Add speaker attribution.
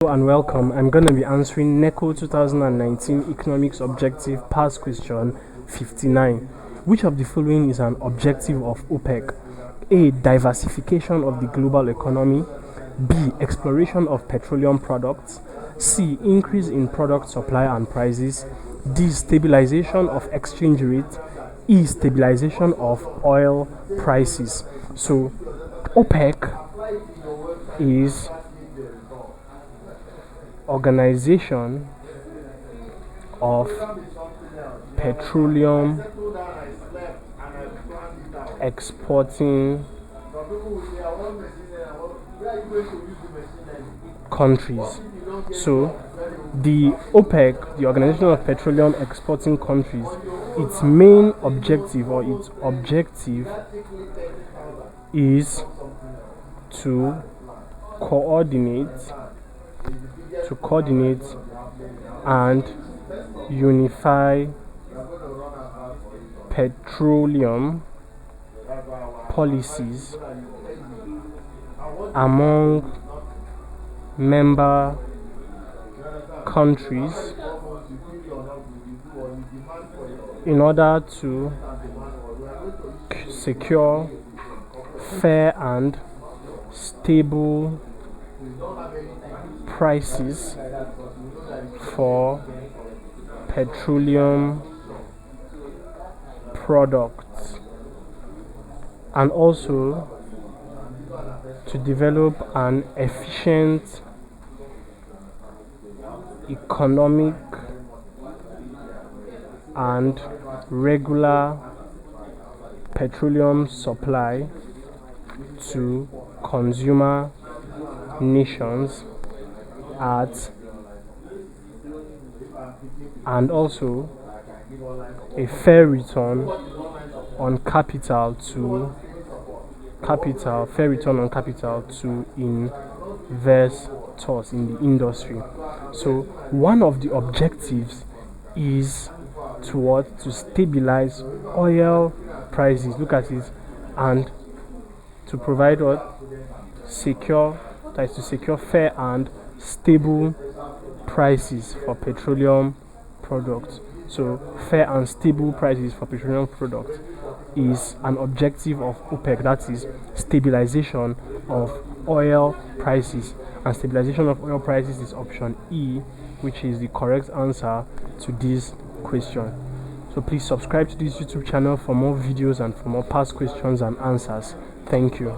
Speaker 1: Hello and welcome. I'm going to be answering Neco 2019 Economics Objective Past Question 59. Which of the following is an objective of Opec? A. Diversification of the global economy. B. Exploration of petroleum products. C. Increase in product supply and prices. D. Stabilization of exchange rate. E. Stabilization of oil prices. So, Opec is Organization of Petroleum Exporting Countries. So the OPEC, the Organization of Petroleum Exporting Countries, its main objective or its objective is to coordinate and unify petroleum policies among member countries in order to secure fair and stable prices for petroleum products, and also to develop an efficient economic and regular petroleum supply to consumer nations and also a fair return on capital to investors in the industry. So one of the objectives is to stabilize oil prices. Look at it, and to provide secure fair and stable prices for petroleum products. So fair and stable prices for petroleum products is an objective of OPEC, that is stabilization of oil prices, and stabilization of oil prices is option E, which is the correct answer to this question. So please subscribe to this YouTube channel for more videos and for more past questions and answers. Thank you.